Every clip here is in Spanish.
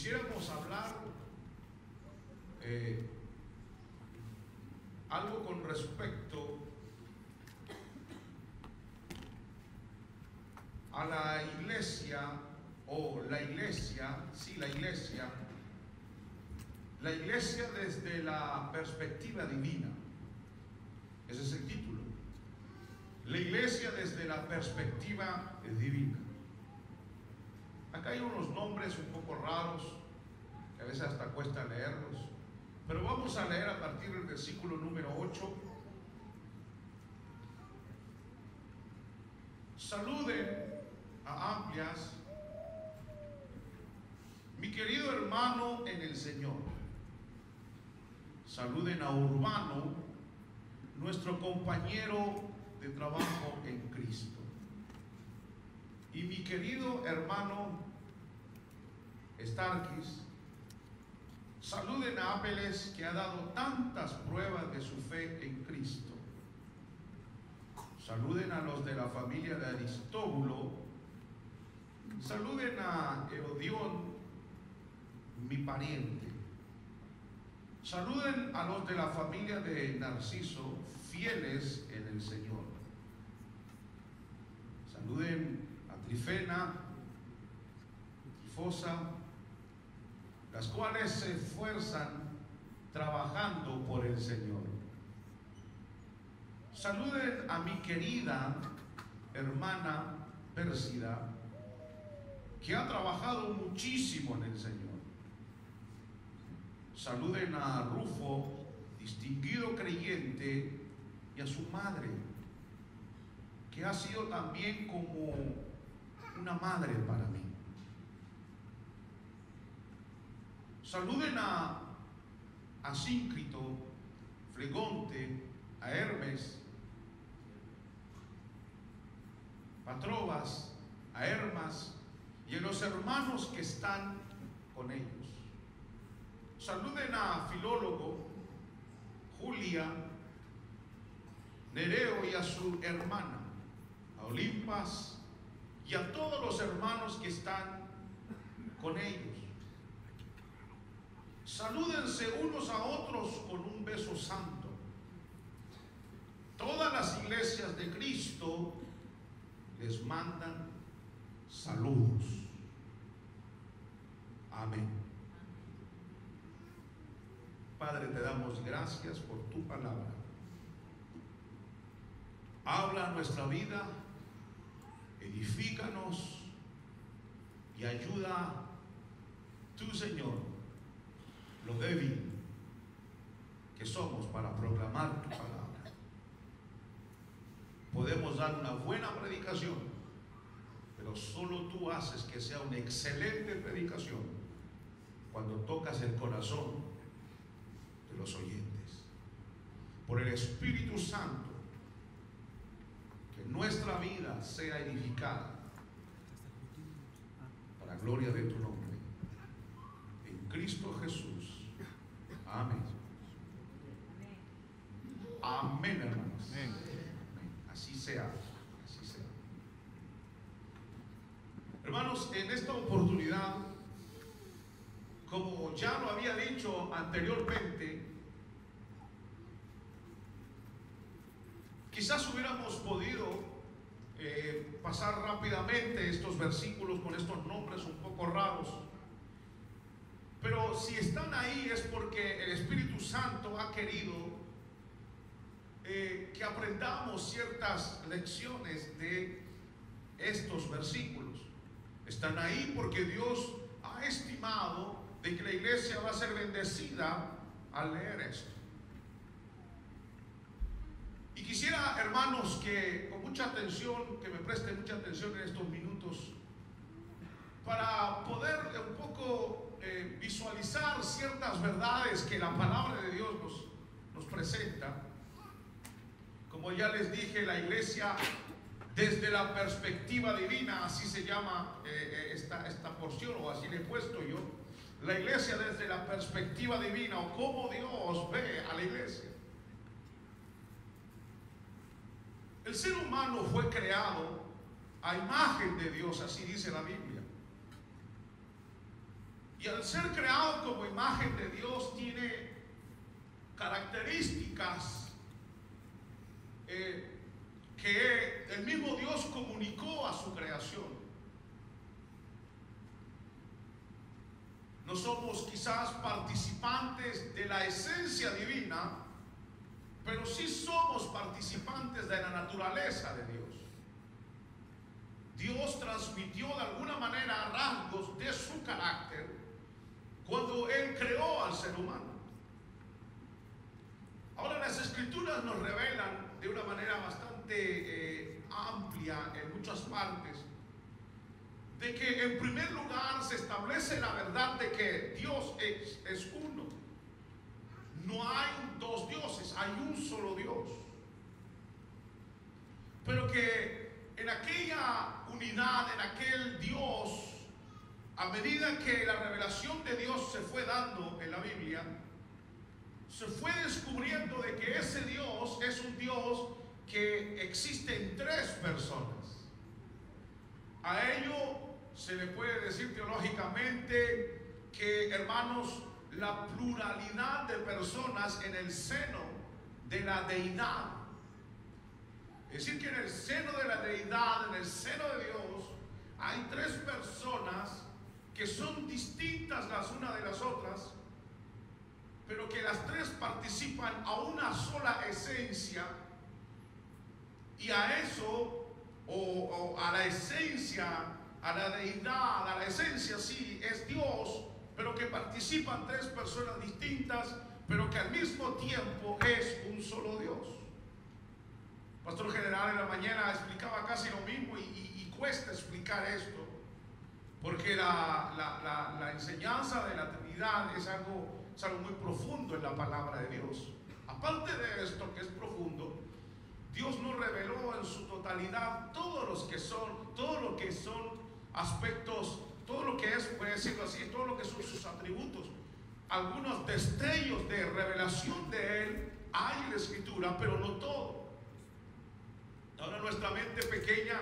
quisiéramos hablar algo con respecto a la iglesia, o la iglesia desde la perspectiva divina. Ese es el título. La iglesia desde la perspectiva divina. Acá hay unos nombres un poco raros, que a veces hasta cuesta leerlos, pero vamos a leer a partir del versículo número 8. Saluden a Amplias, mi querido hermano en el Señor. Saluden a Urbano, nuestro compañero de trabajo en Cristo. Y mi querido hermano Estarquis. Saluden a Apeles, que ha dado tantas pruebas de su fe en Cristo. Saluden a los de la familia de Aristóbulo. Saluden a Herodión, mi pariente. Saluden a los de la familia de Narciso, fieles en el Señor. Saluden a Trifena, Trifosa, las cuales se esfuerzan trabajando por el Señor. Saluden a mi querida hermana Pérsida, que ha trabajado muchísimo en el Señor. Saluden a Rufo, distinguido creyente, y a su madre, que ha sido también como una madre para mí. Saluden a Asíncrito, Flegonte, a Hermes, Patrobas, a Hermas y a los hermanos que están con ellos. Saluden a Filólogo, Julia, Nereo y a su hermana, a Olimpas y a todos los hermanos que están con ellos. Salúdense unos a otros con un beso santo. Todas las iglesias de Cristo les mandan saludos. Amén. Padre, te damos gracias por tu palabra. Habla nuestra vida, edifícanos y ayuda tú, Señor, lo débil que somos para proclamar tu palabra. Podemos dar una buena predicación, pero solo tú haces que sea una excelente predicación cuando tocas el corazón de los oyentes. Por el Espíritu Santo, que nuestra vida sea edificada para gloria de tu nombre. En Cristo Jesús. Amén. Amén, hermanos. Amén. Así sea. Así sea. Hermanos, en esta oportunidad, como ya lo había dicho anteriormente, quizás hubiéramos podido pasar rápidamente estos versículos con estos nombres un poco raros, pero si están ahí es porque el Espíritu Santo ha querido que aprendamos ciertas lecciones de estos versículos. Están ahí porque Dios ha estimado de que la iglesia va a ser bendecida al leer esto. Y quisiera, hermanos, que con mucha atención, que me presten mucha atención en estos minutos, para poder un poco visualizar ciertas verdades que la palabra de Dios nos presenta. Como ya les dije, la iglesia desde la perspectiva divina, así se llama esta porción, o así le he puesto yo. La iglesia desde la perspectiva divina, o cómo Dios ve a la iglesia. El ser humano fue creado a imagen de Dios, así dice la Biblia. Y al ser creado como imagen de Dios tiene características que el mismo Dios comunicó a su creación. No somos quizás participantes de la esencia divina, pero sí somos participantes de la naturaleza de Dios. Dios transmitió de alguna manera rasgos de su carácter cuando Él creó al ser humano. Ahora las Escrituras nos revelan de una manera bastante amplia en muchas partes de que en primer lugar se establece la verdad de que Dios es uno. No hay dos dioses, hay un solo Dios. Pero que en aquella unidad, en aquel Dios, a medida que la revelación de Dios se fue dando en la Biblia, se fue descubriendo de que ese Dios es un Dios que existe en tres personas. A ello se le puede decir teológicamente que, hermanos, la pluralidad de personas en el seno de la deidad. Es decir, que en el seno de la deidad, en el seno de Dios, hay tres personas que son distintas las unas de las otras, pero que las tres participan a una sola esencia, y a eso, o a la esencia, a la deidad, a la esencia, sí, es Dios, pero que participan tres personas distintas, pero que al mismo tiempo es un solo Dios. Pastor General en la mañana explicaba casi lo mismo y cuesta explicar esto, porque la enseñanza de la Trinidad es algo muy profundo en la palabra de Dios. Aparte de esto que es profundo, Dios nos reveló en su totalidad todo lo que son aspectos, todo lo que es, puede decirlo así, todo lo que son sus atributos. Algunos destellos de revelación de Él hay en la Escritura, pero no todo. Ahora nuestra mente pequeña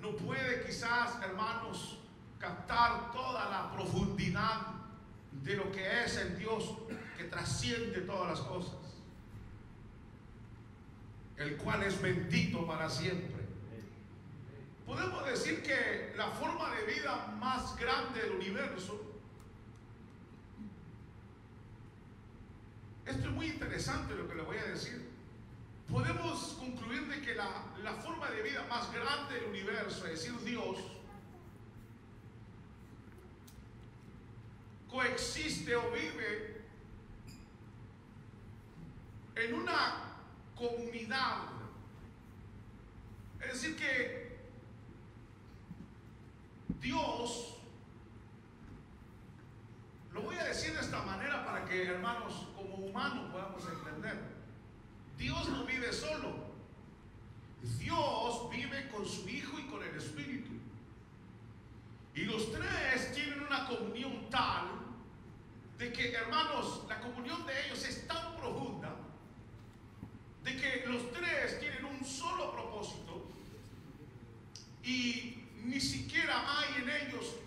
no puede quizás, hermanos, captar toda la profundidad de lo que es el Dios que trasciende todas las cosas, el cual es bendito para siempre. Podemos decir que la forma de vida más grande del universo, esto es muy interesante lo que le voy a decir, podemos concluir de que la forma de vida más grande del universo, es decir, Dios, coexiste o vive en una comunidad. Es decir, que Dios, lo voy a decir de esta manera para que, hermanos, como humanos podamos entender. Dios no vive solo. Dios vive con su Hijo y con el Espíritu. Y los tres tienen una comunión tal de que, hermanos, la comunión de ellos es tan profunda de que los tres tienen un solo propósito y ni siquiera hay en ellos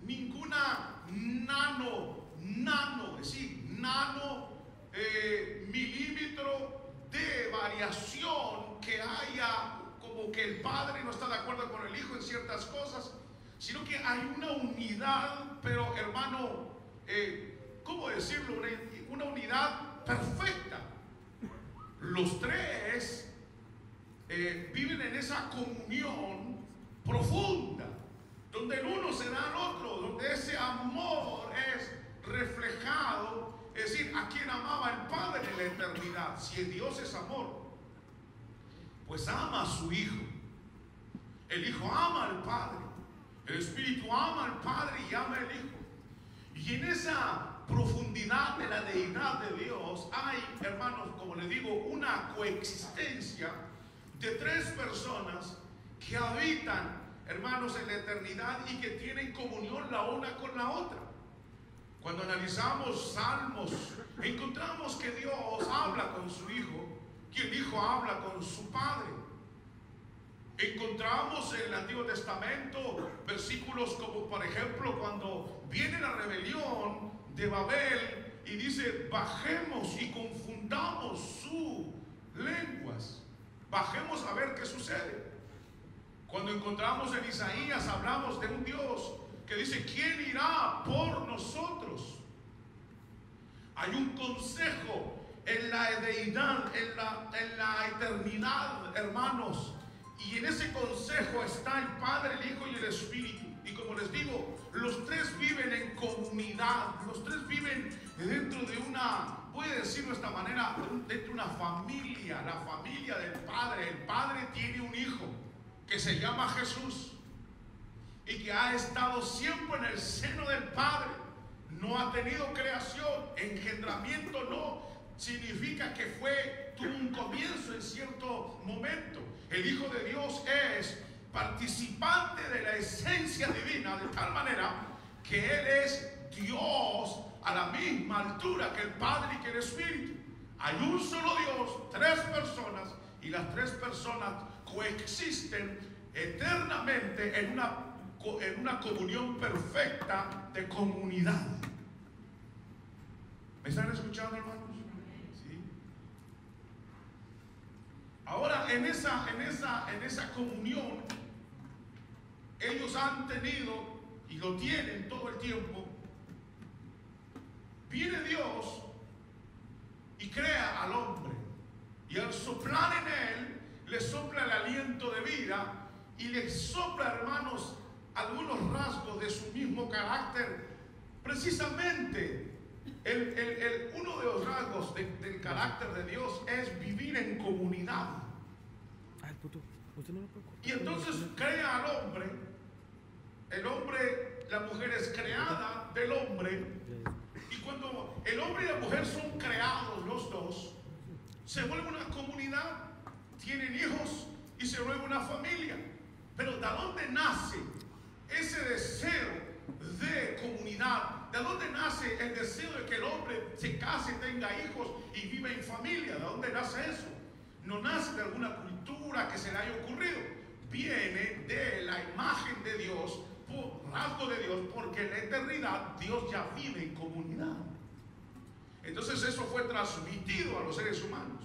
ninguna es decir, milímetro de variación que haya, como que el Padre no está de acuerdo con el Hijo en ciertas cosas, sino que hay una unidad, pero hermano, ¿cómo decirlo? Una unidad perfecta. Los tres viven en esa comunión profunda, donde el uno se da al otro, donde ese amor es reflejado, es decir, a quien amaba el Padre en la eternidad. Si el Dios es amor, pues ama a su Hijo. El Hijo ama al Padre, el Espíritu ama al Padre y ama al Hijo. Y en esa profundidad de la deidad de Dios hay, hermanos, como les digo, una coexistencia de tres personas que habitan, hermanos, en la eternidad y que tienen comunión la una con la otra. Cuando analizamos Salmos, encontramos que Dios habla con su Hijo y el Hijo habla con su Padre. Encontramos en el Antiguo Testamento versículos como, por ejemplo, cuando viene la rebelión de Babel y dice, bajemos y confundamos sus lenguas. Bajemos a ver qué sucede. Cuando encontramos en Isaías, hablamos de un Dios que dice, ¿quién irá por nosotros? Hay un consejo en la deidad, en la eternidad, hermanos. Y en ese consejo está el Padre, el Hijo y el Espíritu. Y como les digo, los tres viven en comunidad. Los tres viven dentro de una, voy a decirlo de esta manera, dentro de una familia, la familia del Padre. El Padre tiene un Hijo que se llama Jesús y que ha estado siempre en el seno del Padre. No ha tenido creación, engendramiento no significa que tuvo un comienzo en cierto momento. El Hijo de Dios es participante de la esencia divina, de tal manera que Él es Dios a la misma altura que el Padre y que el Espíritu. Hay un solo Dios, tres personas, y las tres personas coexisten eternamente en una comunión perfecta de comunidad. ¿Me están escuchando, hermanos? ¿Sí? Ahora, en esa comunión, ellos han tenido y lo tienen todo el tiempo. Viene Dios y crea al hombre, y al soplar en él le sopla el aliento de vida y le sopla, hermanos, algunos rasgos de su mismo carácter. Precisamente uno de los rasgos del carácter de Dios es vivir en comunidad. Y entonces crea al hombre. El hombre, la mujer es creada del hombre. Y cuando el hombre y la mujer son creados los dos, se vuelve una comunidad, tienen hijos y se vuelve una familia. Pero ¿de dónde nace ese deseo de comunidad? ¿De dónde nace el deseo de que el hombre se case, tenga hijos y viva en familia? ¿De dónde nace eso? No nace de alguna cultura que se le haya ocurrido. Viene de la imagen de Dios, por rasgo de Dios, porque en la eternidad Dios ya vive en comunidad. Entonces eso fue transmitido a los seres humanos.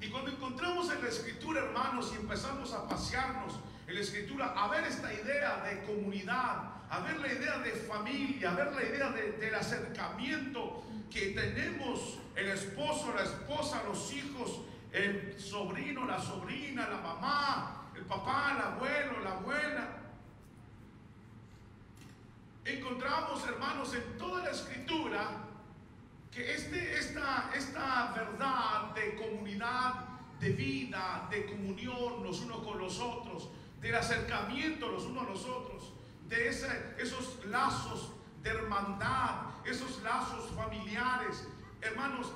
Y cuando encontramos en la Escritura, hermanos, y empezamos a pasearnos en la Escritura, a ver esta idea de comunidad, a ver la idea de familia, a ver la idea del acercamiento que tenemos, el esposo, la esposa, los hijos, el sobrino, la sobrina, la mamá, el papá, el abuelo, la abuela. Encontramos, hermanos, en toda la Escritura que esta verdad de comunidad, de vida, de comunión los unos con los otros, del acercamiento los unos a los otros, de esos lazos de hermandad, esos lazos familiares, hermanos,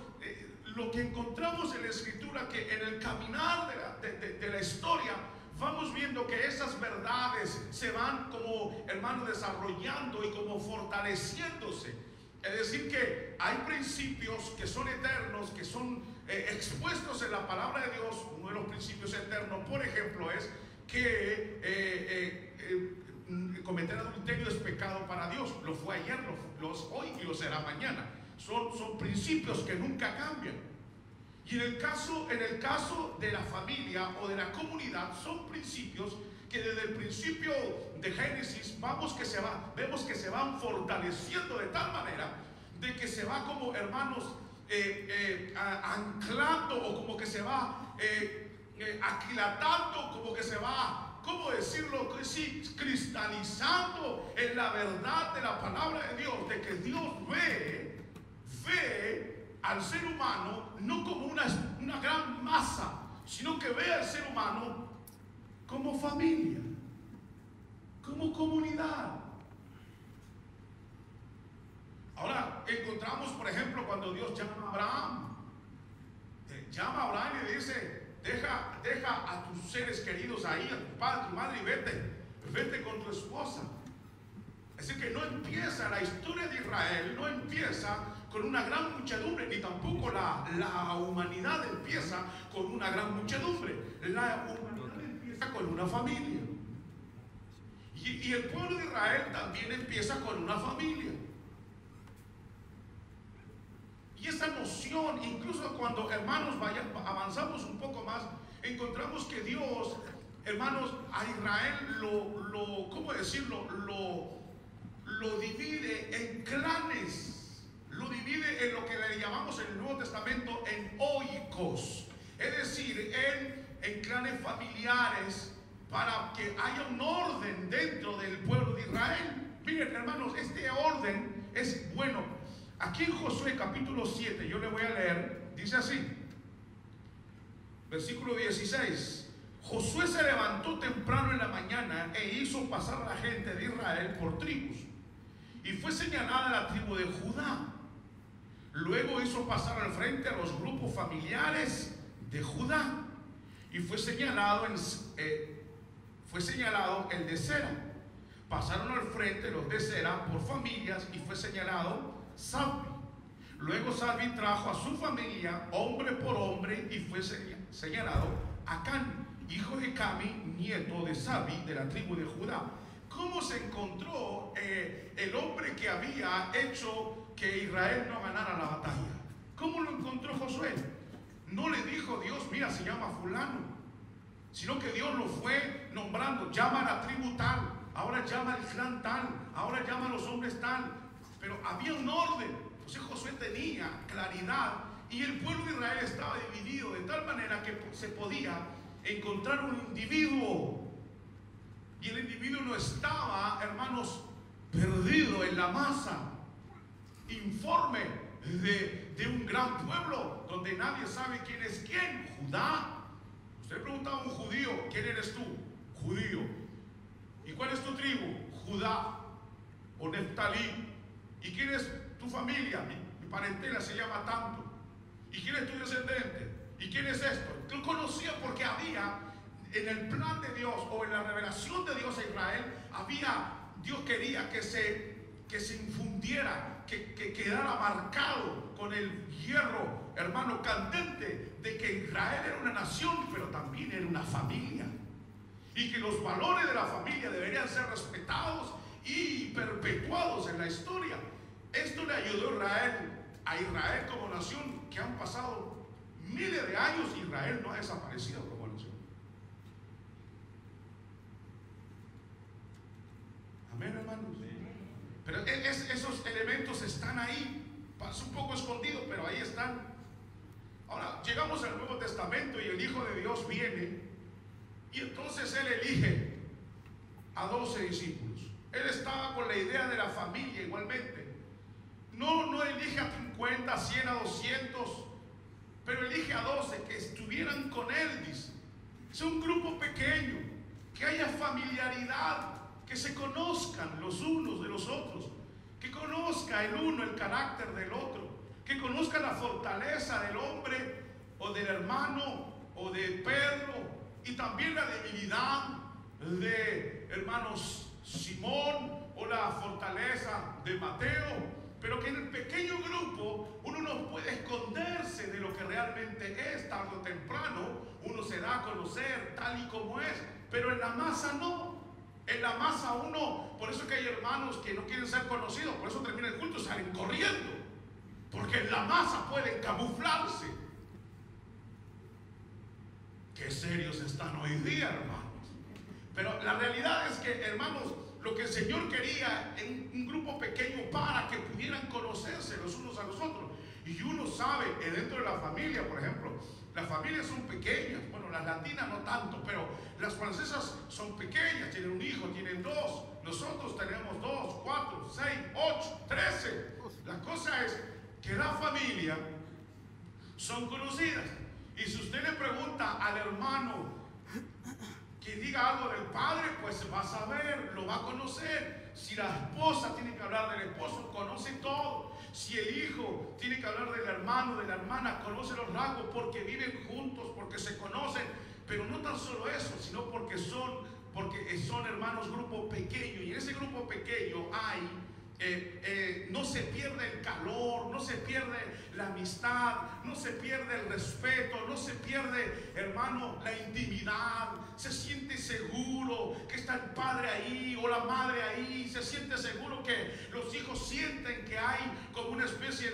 lo que encontramos en la Escritura, que en el caminar de la historia vamos viendo que esas verdades se van como, hermanos, desarrollando y como fortaleciéndose. Es decir, que hay principios que son eternos, que son expuestos en la palabra de Dios. Uno de los principios eternos, por ejemplo, es que cometer adulterio es pecado para Dios. Lo fue ayer, lo es hoy y lo será mañana. Son principios que nunca cambian. Y en el caso de la familia o de la comunidad, son principios que desde el principio de Génesis vemos que se van fortaleciendo de tal manera de que se va como, hermanos, anclando, o como que se va aquilatando, como que se va, ¿cómo decirlo? Sí, cristalizando en la verdad de la palabra de Dios, de que Dios ve al ser humano no como una gran masa, sino que ve al ser humano como familia, como comunidad. Ahora encontramos, por ejemplo, cuando Dios llama a Abraham, y le dice: deja a tus seres queridos ahí, a tu padre, a tu madre, y vete con tu esposa. Es decir, que no empieza la historia de Israel, no empieza con una gran muchedumbre, ni tampoco la humanidad empieza con una gran muchedumbre. La humanidad empieza con una familia. Y el pueblo de Israel también empieza con una familia. porción. Incluso cuando, hermanos, avanzamos un poco más, encontramos que Dios, hermanos, a Israel ¿cómo decirlo? Lo divide en clanes, lo divide en lo que le llamamos en el Nuevo Testamento en oikos, es decir, en clanes familiares, para que haya un orden dentro del pueblo de Israel. Miren, hermanos, este orden es bueno. Aquí en Josué capítulo 7, yo le voy a leer, dice así, versículo 16: Josué se levantó temprano en la mañana e hizo pasar a la gente de Israel por tribus, y fue señalada la tribu de Judá. Luego hizo pasar al frente a los grupos familiares de Judá, y fue señalado el de Sera. Pasaron al frente los de Sera por familias, y fue señalado Sabbi. Luego Sabbi trajo a su familia, hombre por hombre, y fue señalado Acán, hijo de Cami, nieto de Sabbi, de la tribu de Judá. ¿Cómo se encontró el hombre que había hecho que Israel no ganara la batalla? ¿Cómo lo encontró Josué? No le dijo Dios, mira, se llama fulano, sino que Dios lo fue nombrando. Llama a la tribu tal, ahora llama al clan tal, ahora llama a los hombres tal. Pero había un orden. Entonces Josué tenía claridad, y el pueblo de Israel estaba dividido de tal manera que se podía encontrar un individuo, y el individuo no estaba, hermanos, perdido en la masa, informe de un gran pueblo donde nadie sabe quién es quién. Judá. Usted preguntaba a un judío, ¿quién eres tú? Judío. ¿Y cuál es tu tribu? Judá o Neftalí. ¿Y quién es tu familia? Mi parentela se llama tanto. ¿Y quién es tu descendente? ¿Y quién es esto? Él conocía porque había en el plan de Dios, o en la revelación de Dios a Israel, Dios quería que se infundiera, que quedara marcado con el hierro, hermano, candente, de que Israel era una nación, pero también era una familia, y que los valores de la familia deberían ser respetados y perpetuados en la historia. Esto le ayudó a Israel como nación, que han pasado miles de años y Israel no ha desaparecido como nación. Amén, hermanos. Pero esos elementos están ahí, pasa un poco escondidos, pero ahí están. Ahora llegamos al Nuevo Testamento, y el Hijo de Dios viene, y entonces Él elige a 12 discípulos. Él estaba con la idea de la familia igualmente. No elige a 50, 100, a 200, pero elige a 12 que estuvieran con Él, dice. Es un grupo pequeño, que haya familiaridad, que se conozcan los unos de los otros, que conozca el uno el carácter del otro, que conozca la fortaleza del hombre o del hermano o de Pedro, y también la debilidad de hermanos Simón o la fortaleza de Mateo. Pero que en el pequeño grupo uno no puede esconderse de lo que realmente es. Tarde o temprano uno se da a conocer tal y como es, pero en la masa no. En la masa uno, por eso es que hay hermanos que no quieren ser conocidos, por eso termina el culto y salen corriendo, porque en la masa pueden camuflarse. Qué serios están hoy día, hermanos. Pero la realidad es que, hermanos, lo que el Señor quería en un grupo pequeño, para que pudieran conocerse los unos a los otros. Y uno sabe, dentro de la familia, por ejemplo, las familias son pequeñas. Bueno, las latinas no tanto, pero las francesas son pequeñas, tienen un hijo, tienen dos. Nosotros tenemos 2, 4, 6, 8, 13. La cosa es que la familia son conocidas. Y si usted le pregunta al hermano que diga algo del padre, pues va a saber, lo va a conocer. Si la esposa tiene que hablar del esposo, conoce todo. Si el hijo tiene que hablar del hermano, de la hermana, conoce los rasgos, porque viven juntos, porque se conocen. Pero no tan solo eso, sino porque son hermanos, grupo pequeño. Y en ese grupo pequeño no se pierde el calor, no se pierde la amistad, no se pierde el respeto, no se pierde, hermano, la intimidad. Se siente seguro que está el padre ahí o la madre ahí, se siente seguro que los hijos sienten que hay como una especie especie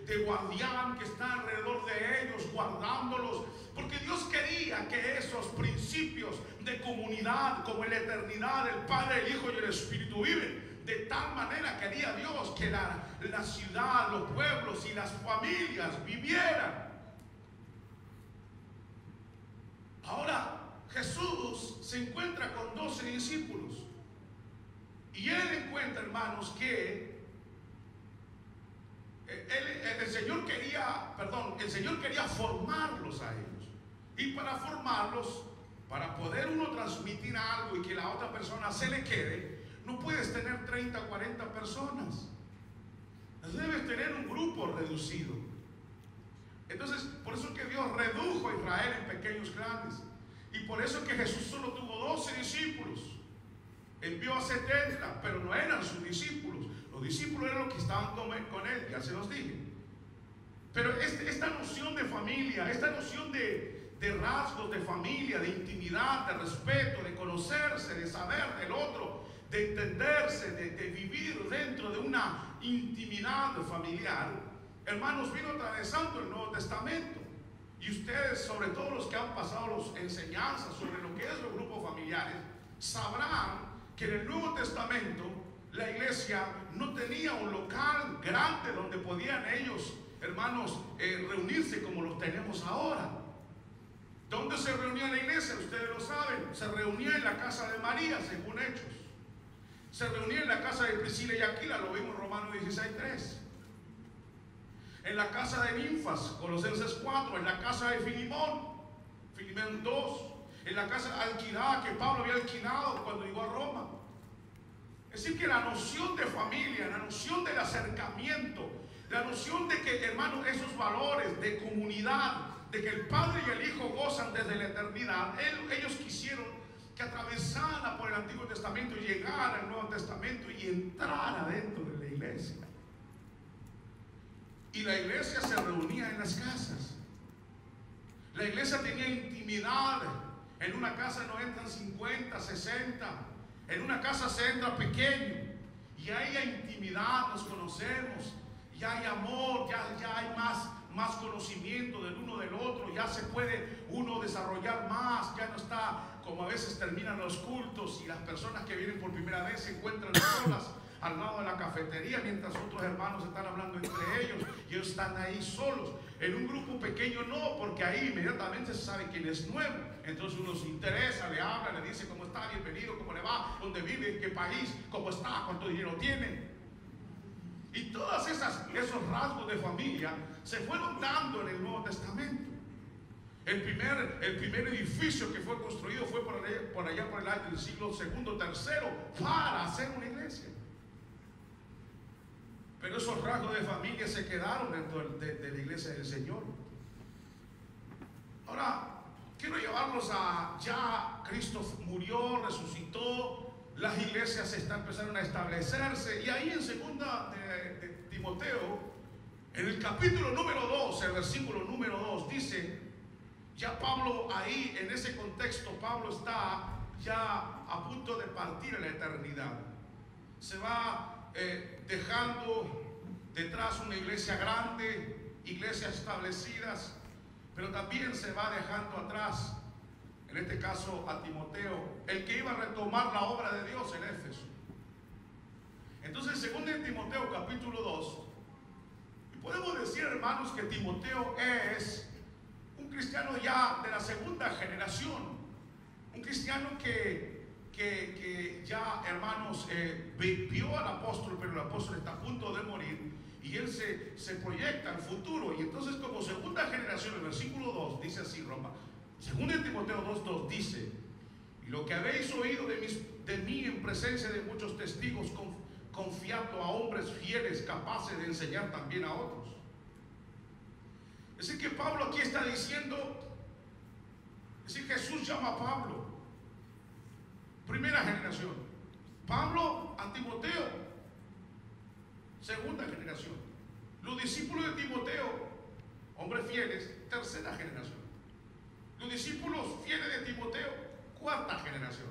de guardián que está alrededor de ellos, guardándolos, porque Dios quería que esos principios de comunidad, como en la eternidad el Padre, el Hijo y el Espíritu viven, de tal manera quería Dios que la ciudad, los pueblos y las familias vivieran. Ahora Jesús se encuentra con 12 discípulos y él encuentra, hermanos, que el Señor quería formarlos a ellos, y para formarlos, para poder uno transmitir algo y que la otra persona se le quede, no puedes tener 30 o 40 personas, debes tener un grupo reducido. Entonces, por eso que Dios redujo a Israel en pequeños grandes, y por eso que Jesús solo tuvo 12 discípulos. Envió a 70, pero no eran sus discípulos. Los discípulos eran los que estaban con él, ya se los dije. Pero esta noción de familia, esta noción de rasgos de familia, de intimidad, de respeto, de conocerse, de saber del otro, de entenderse, de vivir dentro de una intimidad familiar, hermanos, vino atravesando el Nuevo Testamento. Y ustedes, sobre todo los que han pasado las enseñanzas sobre lo que es los grupos familiares, sabrán que en el Nuevo Testamento la iglesia no tenía un local grande donde podían ellos, hermanos, reunirse como los tenemos ahora. ¿Dónde se reunía la iglesia? Ustedes lo saben. Se reunía en la casa de María, según Hechos. Se reunía en la casa de Priscila y Aquila, lo vimos en Romanos 16:3. En la casa de Ninfas, Colosenses 4. En la casa de Filimón, Filimón 2. En la casa alquilada que Pablo había alquilado cuando llegó a Roma. Es decir, que la noción de familia, la noción del acercamiento, la noción de que, hermanos, esos valores de comunidad, de que el Padre y el Hijo gozan desde la eternidad, ellos quisieron que atravesara por el Antiguo Testamento y llegara al Nuevo Testamento y entrara dentro de la iglesia. Y la iglesia se reunía en las casas. La iglesia tenía intimidad. En una casa no entran 50, 60. En una casa se entra pequeño. Y ahí hay intimidad, nos conocemos. Ya hay amor, ya hay más conocimiento del uno del otro. Ya se puede uno desarrollar más. Ya no está como a veces terminan los cultos y las personas que vienen por primera vez se encuentran solas al lado de la cafetería, mientras otros hermanos están hablando entre ellos y ellos están ahí solos. En un grupo pequeño no, porque ahí inmediatamente se sabe quién es nuevo. Entonces uno se interesa, le habla, le dice cómo está, bienvenido, cómo le va, dónde vive, en qué país, cómo está, cuánto dinero tiene. Y todos esos rasgos de familia se fueron dando en el Nuevo Testamento. El primer edificio que fue construido fue por allá por el año del siglo II, III, para hacer una iglesia. Pero esos rasgos de familia se quedaron dentro de la iglesia del Señor. Ahora, quiero llevarlos a ya Cristo murió, resucitó, las iglesias empezaron a establecerse. Y ahí en segunda de Timoteo, en el capítulo número 2, el versículo número 2, dice, ya Pablo ahí, en ese contexto, Pablo está ya a punto de partir a la eternidad. Se va dejando detrás una iglesia grande, iglesias establecidas, pero también se va dejando atrás, en este caso a Timoteo, el que iba a retomar la obra de Dios en Éfeso. Entonces, según en Timoteo capítulo 2, podemos decir, hermanos, que Timoteo es un cristiano ya de la segunda generación, un cristiano que ya, hermanos, vio al apóstol, pero el apóstol está a punto de morir y él se proyecta al futuro. Y entonces, como segunda generación, el versículo 2 dice así, según en Timoteo 2:2 dice, y lo que habéis oído de mí en presencia de muchos testigos, confiando a hombres fieles, capaces de enseñar también a otros. Es decir, que Pablo aquí está diciendo, es decir, Jesús llama a Pablo, primera generación. Pablo a Timoteo, segunda generación. Los discípulos de Timoteo, hombres fieles, tercera generación. Los discípulos fieles de Timoteo, cuarta generación.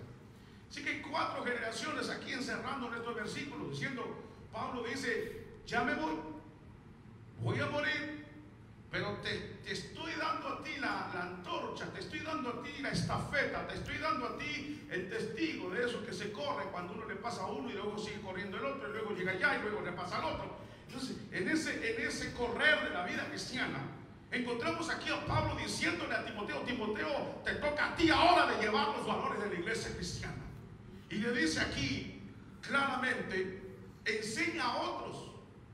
Así que hay 4 generaciones aquí encerrando en estos versículos, diciendo, Pablo dice, ya me voy, voy a morir, pero te estoy dando a ti la antorcha, te estoy dando a ti la estafeta, te estoy dando a ti el testigo de eso que se corre cuando uno le pasa a uno y luego sigue corriendo el otro y luego llega allá y luego le pasa al otro. Entonces, en ese correr de la vida cristiana, encontramos aquí a Pablo diciéndole a Timoteo: Timoteo, te toca a ti ahora de llevar los valores de la iglesia cristiana. Y le dice aquí claramente: enseña a otros.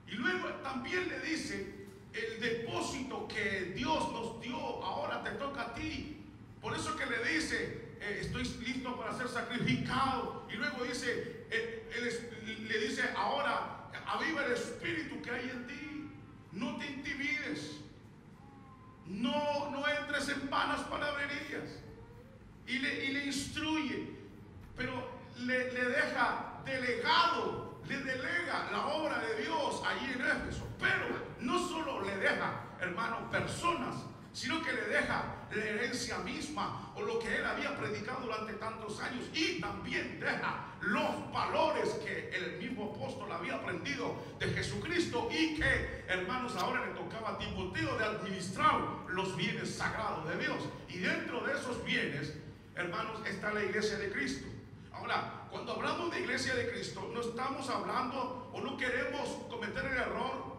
Y luego también le dice: el depósito que Dios nos dio ahora te toca a ti. Por eso que le dice: estoy listo para ser sacrificado. Y luego dice, le dice: ahora aviva el espíritu que hay en ti, no te intimides, no entres en vanas palabrerías. Y le instruye, pero le deja delegado, le delega la obra de Dios allí en Éfeso. Pero no solo le deja, hermano, personas, sino que le deja la herencia misma o lo que él había predicado durante tantos años, y también deja los valores que el mismo apóstol había aprendido de Jesucristo y que, hermanos, ahora le tocaba a Timoteo de administrar los bienes sagrados de Dios. Y dentro de esos bienes, hermanos, está la iglesia de Cristo. Ahora, cuando hablamos de iglesia de Cristo, no estamos hablando o no queremos cometer el error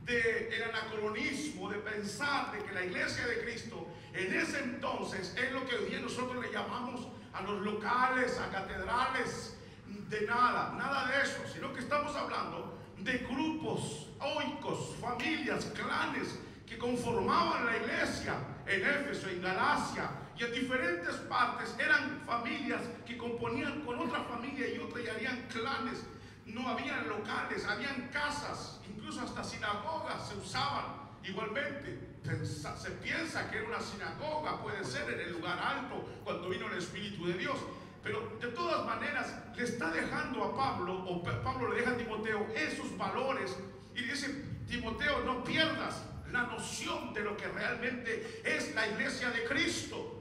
del anacronismo, de pensar de que la iglesia de Cristo en ese entonces es lo que hoy día nosotros le llamamos a los locales, a catedrales, de nada de eso, sino que estamos hablando de grupos oicos, familias, clanes que conformaban la iglesia en Éfeso, en Galacia y en diferentes partes. Eran familias que componían con otra familia y otra, y harían clanes. No habían locales, habían casas, incluso hasta sinagogas se usaban igualmente. Se piensa que era una sinagoga, puede ser en el lugar alto cuando vino el Espíritu de Dios. Pero de todas maneras le está dejando a Pablo, o Pablo le deja a Timoteo esos valores, y dice: Timoteo, no pierdas la noción de lo que realmente es la iglesia de Cristo.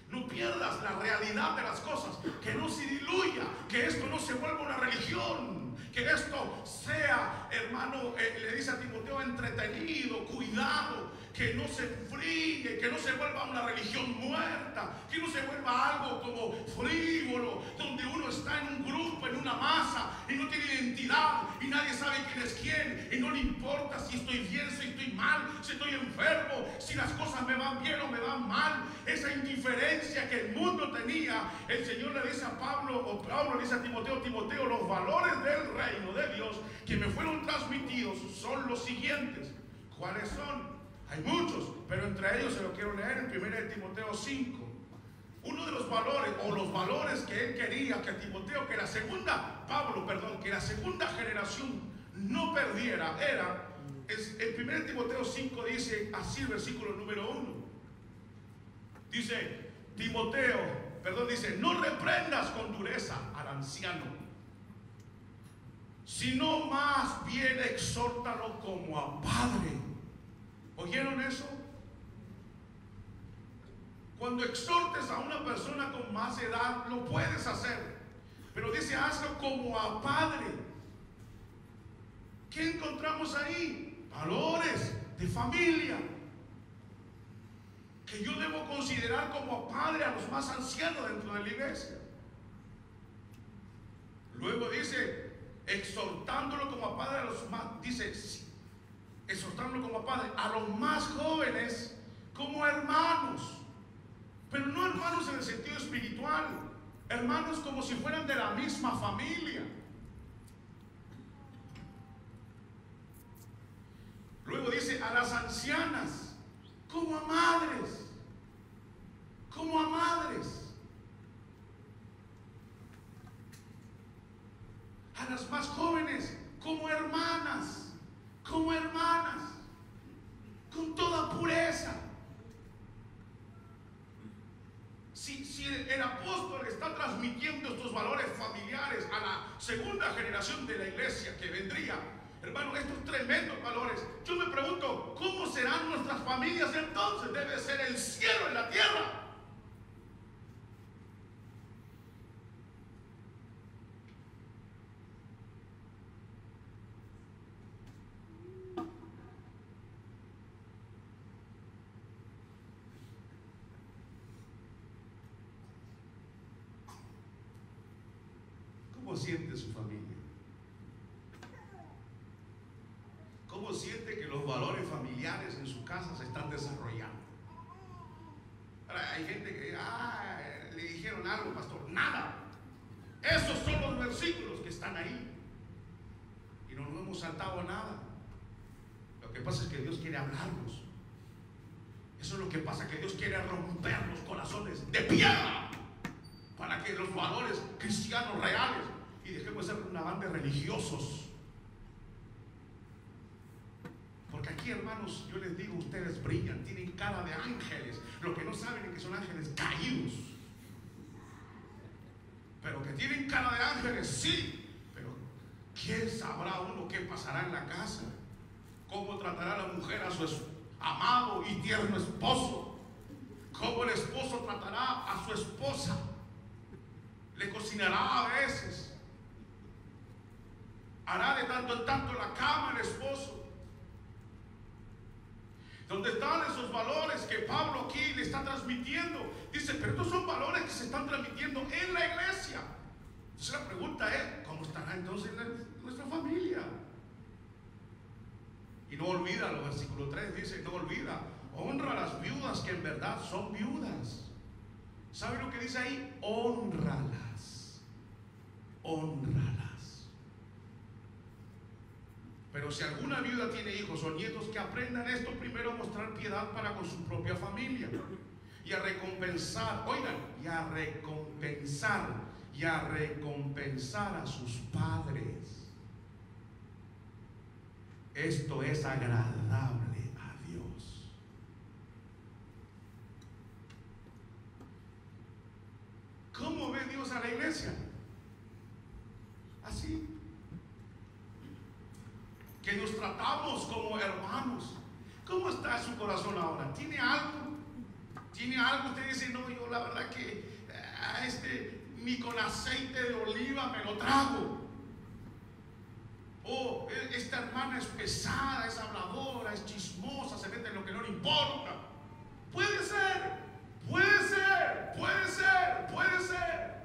No pierdas la realidad de las cosas, que no se diluya, que esto no se vuelva una religión, que esto sea, hermano, le dice a Timoteo, entretenido, cuidado, que no se enfríe, que no se vuelva una religión muerta, que no se vuelva algo como frívolo, donde uno está en un grupo, en una masa, y no tiene identidad, y nadie sabe quién es quién, y no le importa si estoy bien, si estoy mal, si estoy enfermo, si las cosas me van bien o me van mal. Esa indiferencia que el mundo tenía, el Señor le dice a Pablo, o Pablo le dice a Timoteo: Timoteo, los valores del reino de Dios que me fueron transmitidos son los siguientes. ¿Cuáles son? Hay muchos, pero entre ellos se lo quiero leer en 1 Timoteo 5. Uno de los valores, o los valores que él quería que Timoteo, que la segunda generación no perdiera, era, en 1 Timoteo 5 dice así el versículo número 1. Dice: dice, no reprendas con dureza al anciano, sino más bien exhórtalo como a padre. ¿Oyeron eso? Cuando exhortes a una persona con más edad, lo puedes hacer, pero dice: hazlo como a padre. ¿Qué encontramos ahí? Valores de familia, que yo debo considerar como padre a los más ancianos dentro de la iglesia. Luego dice: exhortándolo como a padre a los más, dice, exhortándolo como padre a los más jóvenes como hermanos, pero no hermanos en el sentido espiritual, hermanos como si fueran de la misma familia. Luego dice: a las ancianas como a madres, como a madres, a las más jóvenes como hermanas, con toda pureza. Si el apóstol está transmitiendo estos valores familiares a la segunda generación de la iglesia que vendría, hermano, estos tremendos valores, yo me pregunto, ¿cómo serán nuestras familias entonces? Debe ser el cielo en la tierra. ¿Cómo siente su familia? ¿Cómo siente que los valores familiares en su casa se están desarrollando? Ahora, hay gente que le dijeron algo, pastor. Nada. Esos son los versículos que están ahí. Y no nos hemos saltado nada. Lo que pasa es que Dios quiere hablarnos. Eso es lo que pasa, que Dios quiere romper los corazones de piedra para que los valores cristianos reales, y dejemos de ser una banda de religiosos. Porque aquí, hermanos, yo les digo, ustedes brillan, tienen cara de ángeles. Lo que no saben es que son ángeles caídos. Pero que tienen cara de ángeles, sí. Pero ¿quién sabrá uno qué pasará en la casa? ¿Cómo tratará la mujer a su amado y tierno esposo? ¿Cómo el esposo tratará a su esposa? Le cocinará a veces. Hará de tanto en tanto la cama el esposo. ¿Dónde están esos valores que Pablo aquí le está transmitiendo? Dice, pero estos son valores que se están transmitiendo en la iglesia. Entonces la pregunta es, ¿cómo estará entonces nuestra familia? Y no olvida, el versículo 3 dice, no olvida, honra a las viudas que en verdad son viudas. ¿Sabe lo que dice ahí? Hónralas. Hónralas. Pero si alguna viuda tiene hijos o nietos, que aprendan esto primero, a mostrar piedad para con su propia familia. Y a recompensar, oigan, y a recompensar a sus padres. Esto es agradable a Dios. ¿Cómo ve Dios a la iglesia? Así. Que nos tratamos como hermanos. ¿Cómo está su corazón ahora? ¿Tiene algo? ¿Tiene algo? Usted dice, no, yo la verdad que ni con aceite de oliva me lo trago. Oh, esta hermana es pesada, es habladora, es chismosa, se mete en lo que no le importa. Puede ser, puede ser, puede ser, puede ser.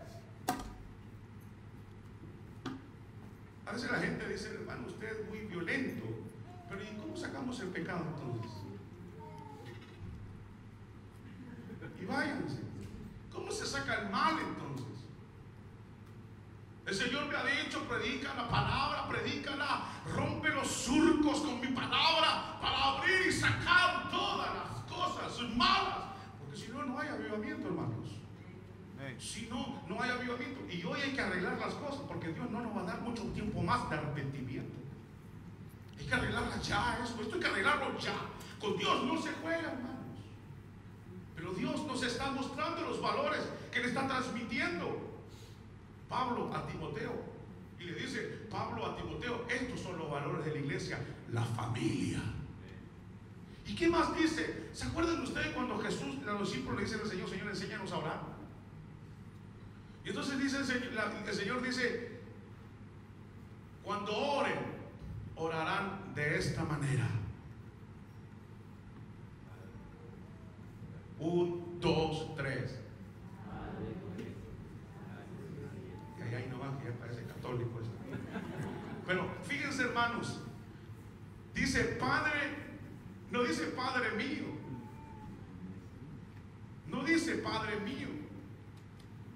A veces la gente dice, hermano, usted es muy violento. Pero ¿y cómo sacamos el pecado entonces? Y váyanse. ¿Cómo se saca el mal entonces? El Señor me ha dicho, predica la palabra, predícala, rompe los surcos con mi palabra para abrir y sacar todas las cosas malas. Porque si no, no hay avivamiento, hermanos. Si no, no hay avivamiento. Y hoy hay que arreglar las cosas, porque Dios no nos va a dar mucho tiempo más de arrepentimiento. Hay que arreglarlas ya, esto hay que arreglarlo ya. Con Dios no se juega, hermanos. Pero Dios nos está mostrando los valores que le está transmitiendo Pablo a Timoteo. Y le dice Pablo a Timoteo, estos son los valores de la iglesia, la familia. ¿Y qué más dice? ¿Se acuerdan ustedes cuando Jesús, a los discípulos le dicen al Señor, Señor, enséñanos a orar? Y entonces dice el Señor dice, cuando oren, orarán de esta manera. 1, 2, 3. Y ahí no va, que ya parece católico eso. Pero fíjense, hermanos, dice Padre, no dice Padre mío, no dice Padre mío.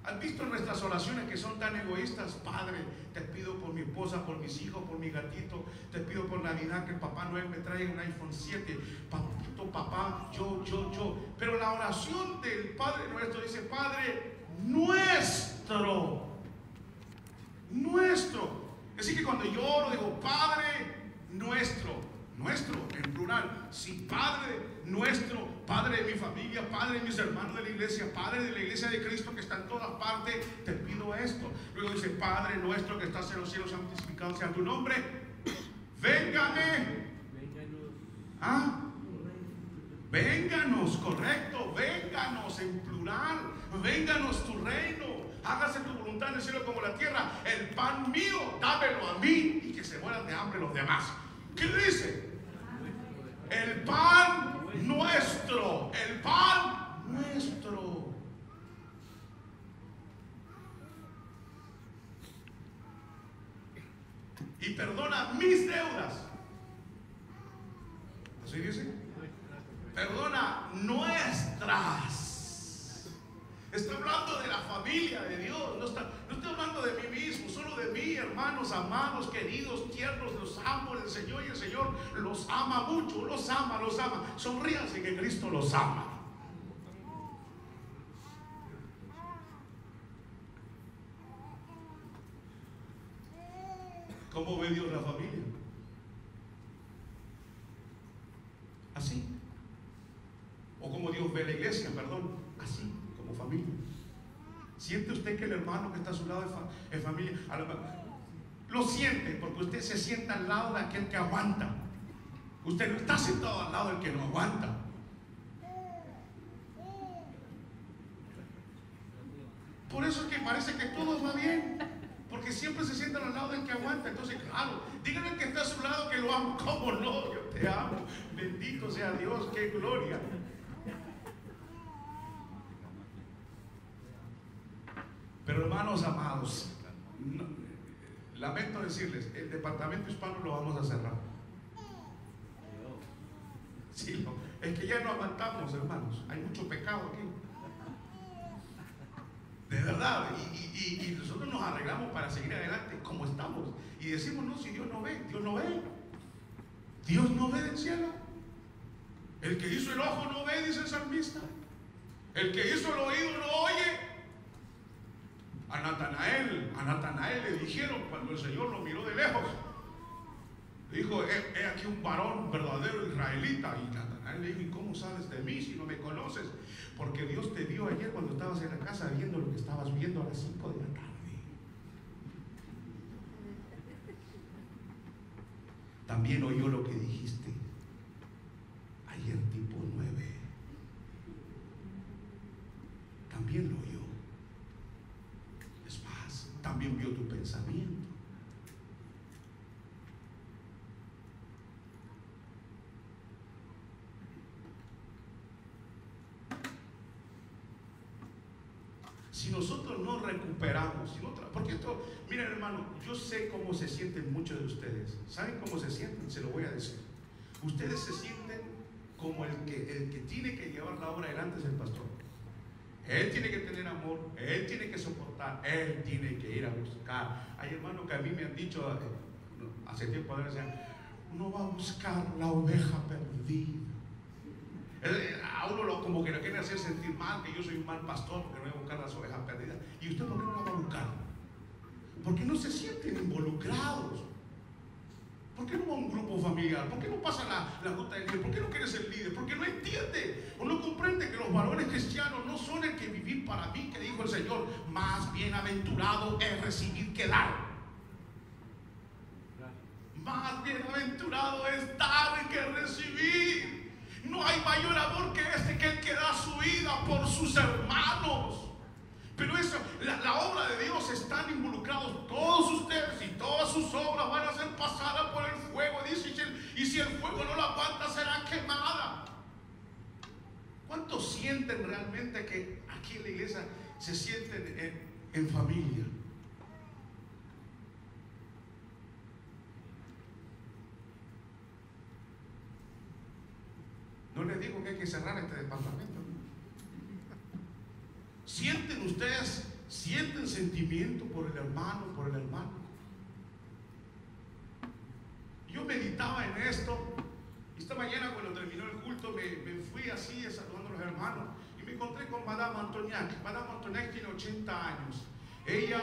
¿Has visto nuestras oraciones que son tan egoístas? Padre, te pido por mi esposa, por mis hijos, por mi gatito. Te pido por Navidad que el Papá Noel me traiga un iPhone 7. Papito, papá, yo. Pero la oración del Padre nuestro dice, Padre nuestro. Nuestro. Es decir, que cuando yo oro digo, Padre nuestro. Nuestro, en plural. Sí, Padre nuestro, Padre de mi familia, Padre de mis hermanos de la iglesia, Padre de la iglesia de Cristo que está en todas partes, te pido esto. Luego dice, Padre nuestro que estás en los cielos, santificado sea tu nombre. Véngame. Vénganos, correcto, vénganos en plural, vénganos tu reino, hágase tu voluntad en el cielo como en la tierra. El pan mío, dámelo a mí y que se mueran de hambre los demás. ¿Qué dice? El pan nuestro, el pan nuestro. y perdona mis deudas. ¿Así dice? Perdona nuestras. Está hablando de la familia de Dios. No estoy hablando de mí mismo, solo de mí, hermanos amados, queridos, tiernos. Los amo el Señor, y el Señor los ama mucho. Los ama, los ama. Sonríanse que Cristo los ama. ¿Cómo ve Dios la familia? Así. O como Dios ve la iglesia, perdón, así, como familia. ¿Siente usted que el hermano que está a su lado es familia? Lo siente porque usted se sienta al lado de aquel que aguanta. Usted no está sentado al lado del que no aguanta. Por eso es que parece que todo va bien, porque siempre se sientan al lado del que aguanta. Entonces, claro, díganle al que está a su lado que lo amo. ¿Cómo no? Yo te amo. Bendito sea Dios, qué gloria. Pero hermanos amados, lamento decirles, el departamento hispano lo vamos a cerrar. Sí, es que ya no aguantamos, hermanos. Hay mucho pecado aquí. De verdad. Y nosotros nos arreglamos para seguir adelante como estamos. Y decimos, no, si Dios no ve, Dios no ve. Dios no ve del cielo. El que hizo el ojo no ve, dice el salmista. El que hizo el oído no oye. A Natanael le dijeron cuando el Señor lo miró de lejos, le dijo, he aquí un varón verdadero israelita. Y Natanael le dijo, ¿y cómo sabes de mí si no me conoces? Porque Dios te vio ayer cuando estabas en la casa viendo lo que estabas viendo a las 5 de la tarde. También oyó lo que dijiste ayer tipo 9. También lo oyó. También vio tu pensamiento. Si nosotros no recuperamos, porque esto, miren hermano, yo sé cómo se sienten muchos de ustedes. ¿Saben cómo se sienten? Se lo voy a decir. Ustedes se sienten como el que tiene que llevar la obra adelante es el pastor. Él tiene que tener amor, él tiene que soportar, él tiene que ir a buscar. Hay hermanos que a mí me han dicho hace tiempo, decían, uno va a buscar la oveja perdida. A uno como que lo quiere hacer sentir mal, que yo soy un mal pastor, porque no voy a buscar las ovejas perdidas. ¿Y usted por qué no la va a buscar? Porque no se sienten involucrados. ¿Por qué no va a un grupo familiar? ¿Por qué no pasa la ruta del líder? ¿Por qué no quiere ser líder? Porque no entiende o no comprende que los valores cristianos no son el que vivir para mí, que dijo el Señor, más bienaventurado es recibir que dar. Más bienaventurado es dar que recibir. No hay mayor amor que el que da su vida por sus hermanos. Pero eso, la obra de Dios, están involucrados todos ustedes y todas sus obras van a ser pasadas por el fuego, dice, y si el fuego no la aguanta será quemada. ¿Cuántos sienten realmente que aquí en la iglesia se sienten en familia? No les digo que hay que cerrar este departamento. ¿Sienten ustedes, sienten sentimiento por el hermano, por el hermano? Yo meditaba en esto, y esta mañana cuando terminó el culto me fui así saludando a los hermanos, y me encontré con Madame Antoniak. Madame Antoniak tiene 80 años. Ella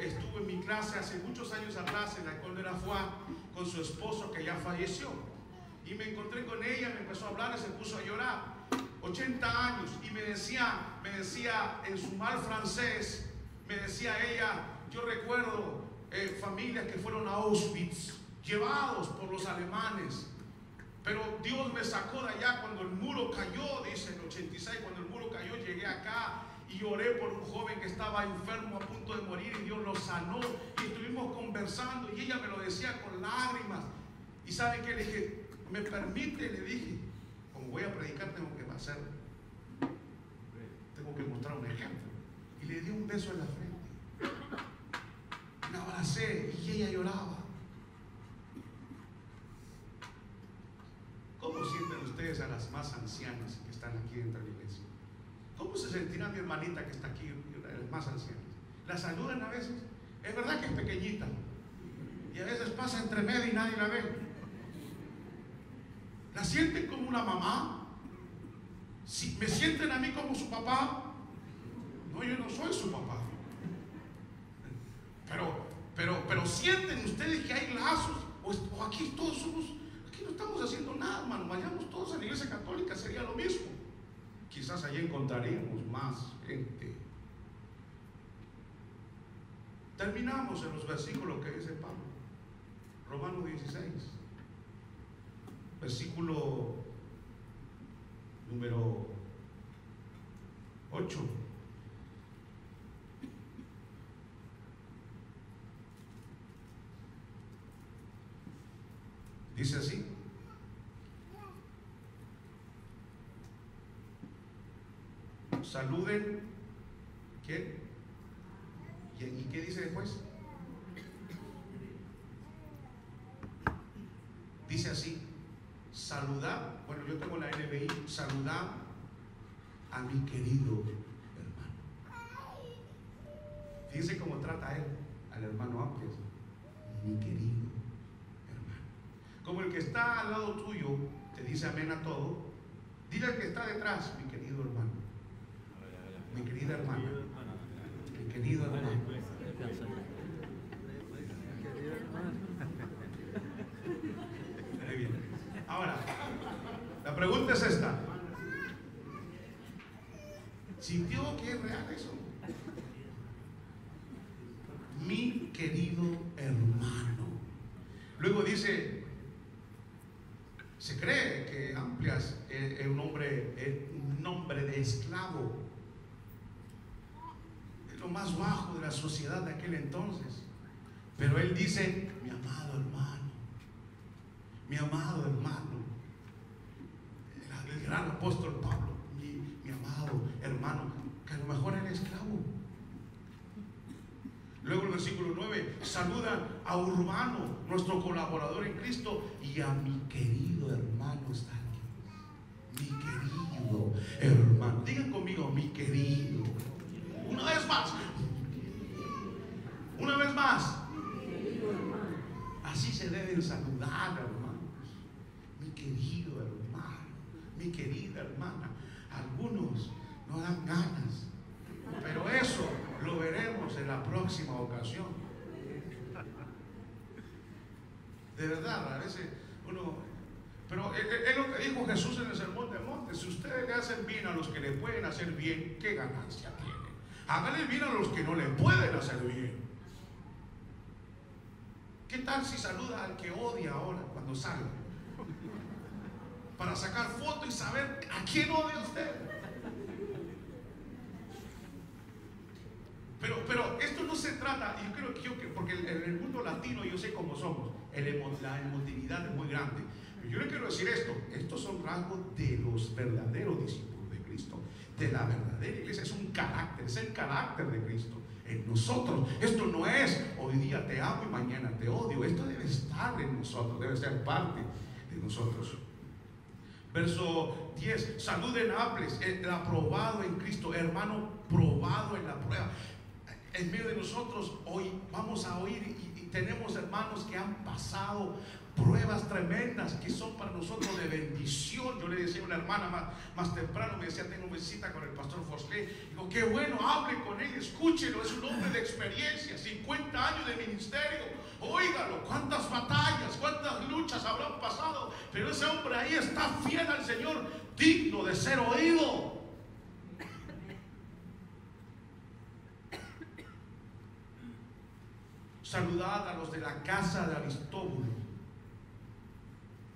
estuvo en mi clase hace muchos años atrás en la École de la Foi con su esposo que ya falleció. Y me encontré con ella, me empezó a hablar y se puso a llorar. 80 años, y me decía en su mal francés, me decía ella, yo recuerdo familias que fueron a Auschwitz, llevados por los alemanes, pero Dios me sacó de allá cuando el muro cayó, dice en el 86, cuando el muro cayó llegué acá y oré por un joven que estaba enfermo a punto de morir y Dios lo sanó, y estuvimos conversando y ella me lo decía con lágrimas. Y ¿sabe qué? Le dije, ¿me permite? Le dije, como voy a predicar tengo que mostrar un ejemplo. Y le di un beso en la frente, la abracé y ella lloraba. más ancianas que están aquí dentro de la iglesia. ¿Cómo se sentirá mi hermanita que está aquí, las más ancianas? ¿La saludan a veces? Es verdad que es pequeñita y a veces pasa entre medio y nadie la ve. ¿La sienten como una mamá? Si me sienten a mí como su papá. No, yo no soy su papá. Pero sienten ustedes que hay lazos, o aquí todos somos, aquí no estamos haciendo nada, hermano. Vayamos todos a la iglesia católica, sería lo mismo. Quizás allí encontraríamos más gente. Terminamos en los versículos que dice Pablo. Romanos 16, versículo número 8. Dice así: saluden. ¿Quién? ¿Y qué dice después? Dice así: saludad. Bueno, yo tengo la NBI. Saludad a mi querido hermano. Fíjense cómo trata él al hermano Amplias. Mi querido. Como el que está al lado tuyo te dice amén a todo, dile al que está detrás: mi querido hermano, mi querida hermana, mi querido hermano. Muy bien. Ahora, la pregunta es esta: ¿sintió que es real eso? Mi querido hermano. Luego dice: se cree que Amplias es un nombre de esclavo, es lo más bajo de la sociedad de aquel entonces. Pero él dice: mi amado hermano, mi amado hermano. El gran apóstol Pablo, mi amado hermano, que a lo mejor era esclavo. Luego el versículo 9: saludan a Urbano, nuestro colaborador en Cristo, y a mi querido hermano está aquí. Mi querido hermano. Digan conmigo: mi querido. Una vez más. Una vez más. Así se deben saludar, hermanos. Mi querido hermano, mi querida hermana. Algunos no dan ganas, pero eso lo veremos en la próxima ocasión. De verdad, a veces uno... Pero es lo que dijo Jesús en el Sermón del Monte: si ustedes le hacen bien a los que le pueden hacer bien, ¿qué ganancia tienen? Háganle bien a los que no le pueden hacer bien. ¿Qué tal si saluda al que odia ahora cuando salga? Para sacar foto y saber a quién odia usted. Pero esto no se trata, y yo creo que porque en el mundo latino yo sé cómo somos, la emotividad es muy grande. Pero yo le quiero decir esto: estos son rasgos de los verdaderos discípulos de Cristo, de la verdadera iglesia. Es un carácter, es el carácter de Cristo en nosotros. Esto no es hoy día te amo y mañana te odio. Esto debe estar en nosotros, debe ser parte de nosotros. Verso 10: saluden a Aples, el aprobado en Cristo, hermano probado en la prueba. En medio de nosotros hoy vamos a oír y tenemos hermanos que han pasado pruebas tremendas que son para nosotros de bendición. Yo le decía a una hermana más temprano, me decía: tengo una visita con el pastor Fosley. Digo: qué bueno, hable con él, escúchelo, es un hombre de experiencia, 50 años de ministerio. Óigalo, cuántas batallas, cuántas luchas habrán pasado, pero ese hombre ahí está fiel al Señor, digno de ser oído. Saludad a los de la casa de Aristóbulo.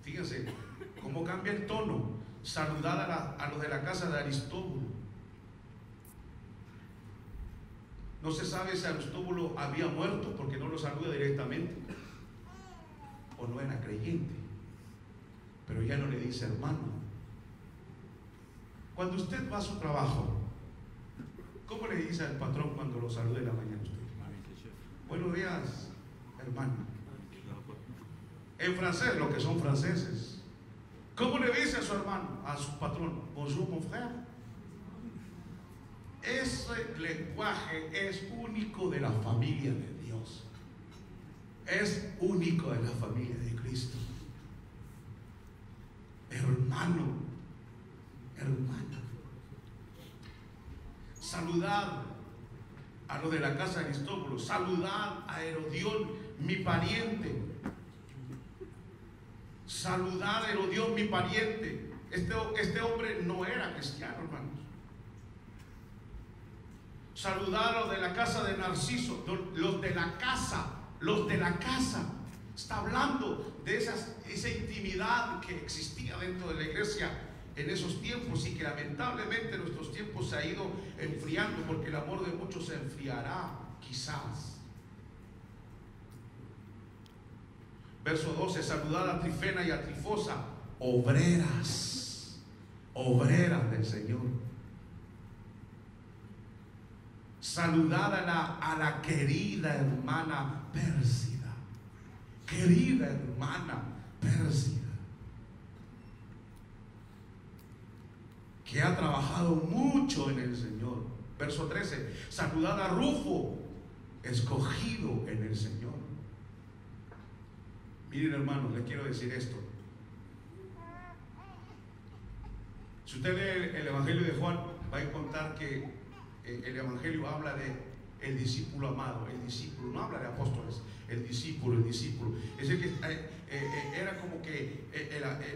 Fíjense cómo cambia el tono. Saludad a los de la casa de Aristóbulo. No se sabe si Aristóbulo había muerto porque no lo saluda directamente, o no era creyente, pero ya no le dice hermano. Cuando usted va a su trabajo, ¿cómo le dice al patrón cuando lo saluda en la mañana usted? Buenos días, hermano. En francés, los que son franceses. ¿Cómo le dice a su hermano, a su patrón? Bonjour, mon frère. Ese lenguaje es único de la familia de Dios. Es único de la familia de Cristo. Hermano, hermana. Saludad a lo de la casa de Aristóbulo. Saludad a Herodión, mi pariente. Saludad a Herodión, mi pariente. Este hombre no era cristiano, hermanos. Saludad a los de la casa de Narciso, los de la casa. Está hablando de esa intimidad que existía dentro de la iglesia en esos tiempos y que lamentablemente en nuestros tiempos se ha ido enfriando, porque el amor de muchos se enfriará, quizás. Verso 12, saludad a Trifena y a Trifosa, obreras del Señor. Saludad a la querida hermana Pérsida, querida hermana Pérsida, que ha trabajado mucho en el Señor. Verso 13, saludad a Rufo, escogido en el Señor. Miren, hermanos, les quiero decir esto. Si usted lee el Evangelio de Juan, va a encontrar que el Evangelio habla de el discípulo amado. El discípulo, no habla de apóstoles, el discípulo. Es el que era como que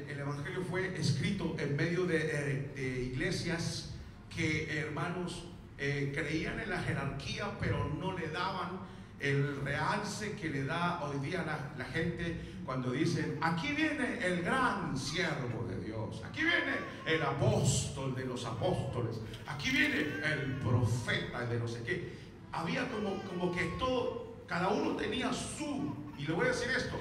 el Evangelio fue escrito en medio de iglesias que, hermanos, creían en la jerarquía, pero no le daban el realce que le da hoy día la gente cuando dicen: aquí viene el gran siervo de Dios, aquí viene el apóstol de los apóstoles, aquí viene el profeta de no sé qué. Había como que todo, cada uno tenía su. Y le voy a decir esto: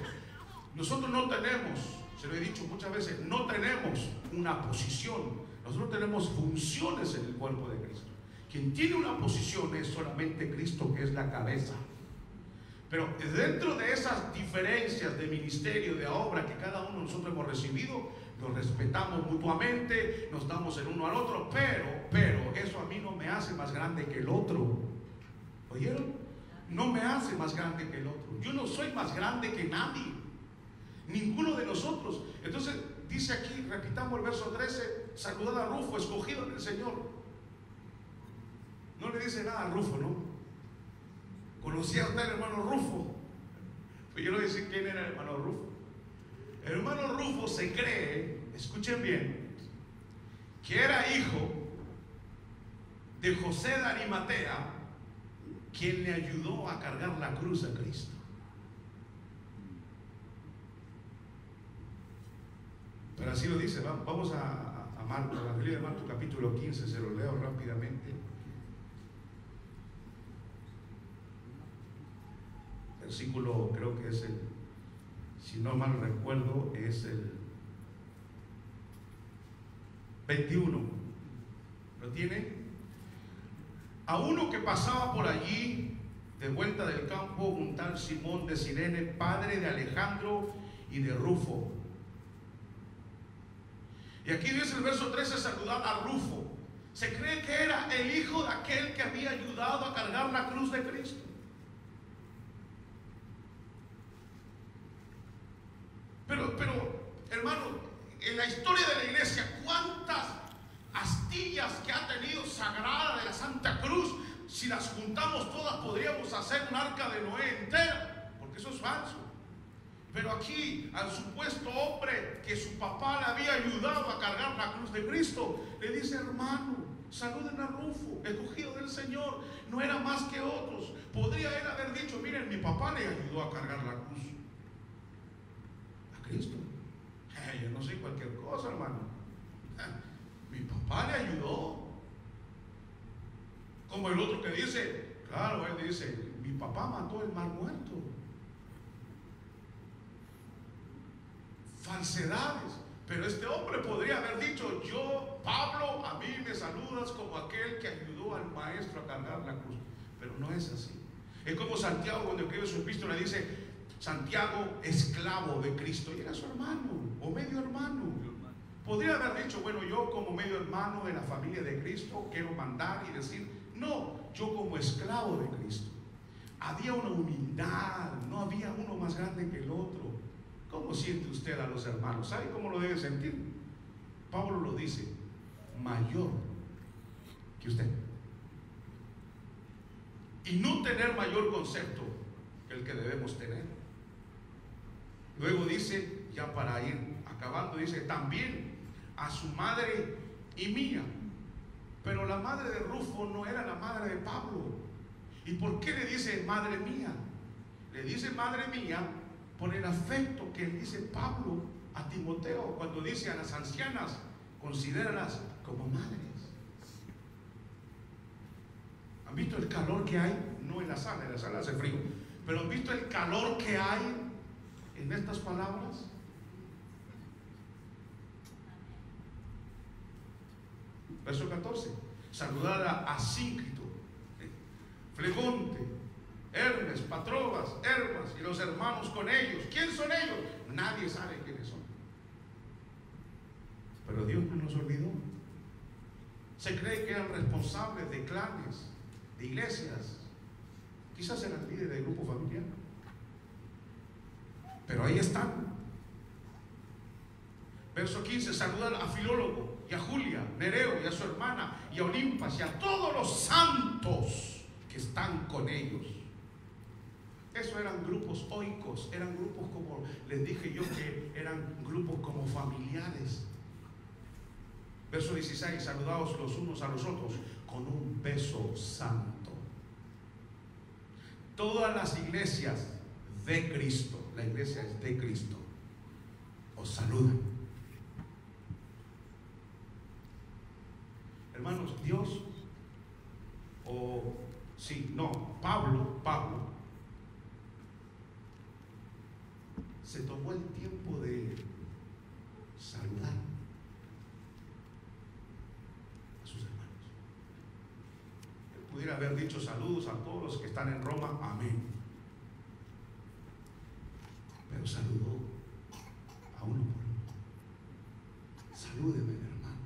nosotros no tenemos, se lo he dicho muchas veces, no tenemos una posición, nosotros tenemos funciones en el cuerpo de Cristo. Quien tiene una posición es solamente Cristo, que es la cabeza. Pero dentro de esas diferencias de ministerio, de obra que cada uno de nosotros hemos recibido, nos respetamos mutuamente, nos damos el uno al otro, pero eso a mí no me hace más grande que el otro. ¿Oyeron? No me hace más grande que el otro. Yo no soy más grande que nadie, ninguno de nosotros. Entonces dice aquí, repitamos el verso 13, saludad a Rufo, escogido en el Señor. No le dice nada a Rufo, ¿no? ¿Conocía usted al hermano Rufo? Pues yo le voy a decir quién era el hermano Rufo. El hermano Rufo se cree, escuchen bien, que era hijo de José de Arimatea, quien le ayudó a cargar la cruz a Cristo. Pero así lo dice. Vamos a Marcos, la Biblia de Marcos capítulo 15, se lo leo rápidamente. Versículo, creo que es si no mal recuerdo, es el 21. ¿Lo tiene? A uno que pasaba por allí de vuelta del campo, un tal Simón de Cirene, padre de Alejandro y de Rufo. Y aquí dice el verso 13, saludad a Rufo. Se cree que era el hijo de aquel que había ayudado a cargar la cruz de Cristo. Pero, hermano, en la historia de la iglesia, ¿cuántas astillas que ha tenido sagrada de la Santa Cruz? Si las juntamos todas, podríamos hacer un arca de Noé entera, porque eso es falso. Pero aquí, al supuesto hombre que su papá le había ayudado a cargar la cruz de Cristo, le dice: hermano, saluden a Rufo, escogido del Señor, no era más que otros. Podría él haber dicho: miren, mi papá le ayudó a cargar la cruz a Cristo. Yo no soy cualquier cosa, hermano. Mi papá le ayudó. Como el otro que dice, claro, él dice: mi papá mató el mar muerto. Falsedades. Pero este hombre podría haber dicho: yo, Pablo, a mí me saludas como aquel que ayudó al maestro a cargar la cruz. Pero no es así. Es como Santiago, cuando escribe su epístola, dice: Santiago, esclavo de Cristo. Y era su hermano, o medio hermano. Podría haber dicho, bueno, yo como medio hermano de la familia de Cristo quiero mandar y decir, no, yo como esclavo de Cristo. Había una humildad, no había uno más grande que el otro. ¿Cómo siente usted a los hermanos? ¿Sabe cómo lo debe sentir? Pablo lo dice, mayor que usted. Y no tener mayor concepto que el que debemos tener. Luego dice, ya para ir acabando, dice, también a su madre y mía. Pero la madre de Rufo no era la madre de Pablo. ¿Y por qué le dice madre mía? Le dice madre mía por el afecto que le dice Pablo a Timoteo cuando dice a las ancianas, considéralas como madres. ¿Han visto el calor que hay? No en la sala hace frío, pero ¿han visto el calor que hay en estas palabras? Verso 14. Saludar a Asíncrito, Flegonte, Hermes, Patrobas, Hermas y los hermanos con ellos. ¿Quién son ellos? Nadie sabe quiénes son. Pero Dios no nos olvidó. Se cree que eran responsables de clanes, de iglesias. Quizás eran líderes de grupo familiar. Pero ahí están. Verso 15. Saludar a Filólogo y a Julia, Nereo y a su hermana y a Olimpas y a todos los santos que están con ellos. Esos eran grupos oicos, eran grupos como les dije yo, que eran grupos como familiares. Verso 16, saludaos los unos a los otros con un beso santo. Todas las iglesias de Cristo, la iglesia es de Cristo, os saludan. Hermanos, Dios, Pablo se tomó el tiempo de saludar a sus hermanos. Él pudiera haber dicho saludos a todos los que están en Roma, amén. Pero saludó a uno por uno. Salúdeme, hermano.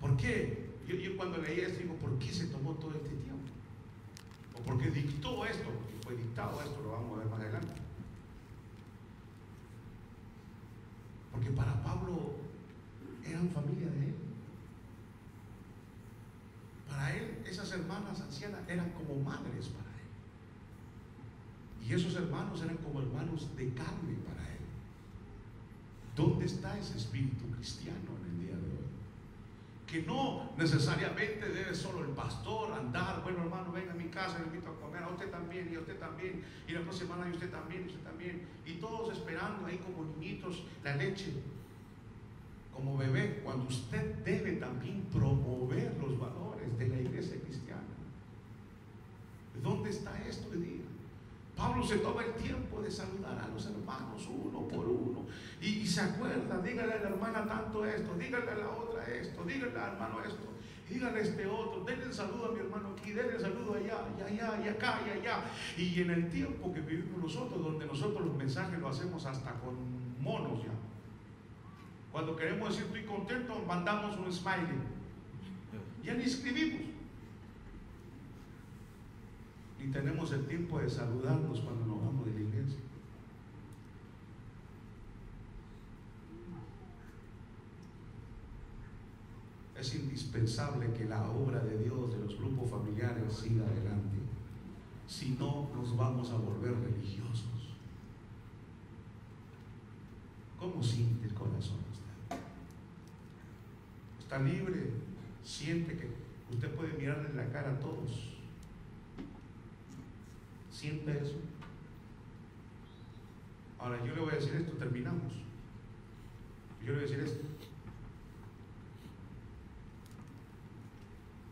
¿Por qué? Yo cuando leí esto digo, ¿por qué se tomó todo este tiempo? ¿O por qué dictó esto? Porque fue dictado esto, lo vamos a ver más adelante. Porque para Pablo eran familia de él. Para él, esas hermanas ancianas eran como madres para él. Y esos hermanos eran como hermanos de carne para él. ¿Dónde está ese espíritu cristiano en el día de hoy? Que no necesariamente debe solo el pastor andar, bueno hermano, venga a mi casa, le invito a comer, a usted también, y a usted también, y la próxima semana y usted también, y todos esperando ahí como niñitos la leche, como bebé, cuando usted debe también promover los valores de la iglesia cristiana. ¿Dónde está esto hoy día? Pablo se toma el tiempo de saludar a los hermanos uno por uno y se acuerda, dígale a la hermana tanto esto, dígale a la otra esto, dígale al hermano esto, dígale a este otro, denle el saludo a mi hermano aquí, denle el saludo allá, y allá, y acá, y allá. Y en el tiempo que vivimos nosotros, donde nosotros los mensajes lo hacemos hasta con monos ya. Cuando queremos decir estoy contento, mandamos un smiley. Ya ni escribimos. Ni tenemos el tiempo de saludarnos cuando nos vamos de la iglesia. Es indispensable que la obra de Dios de los grupos familiares siga adelante. Si no, nos vamos a volver religiosos. ¿Cómo siente el corazón usted? Está libre, siente que usted puede mirarle en la cara a todos. ¿Siente eso? Ahora yo le voy a decir esto, terminamos. Yo le voy a decir esto.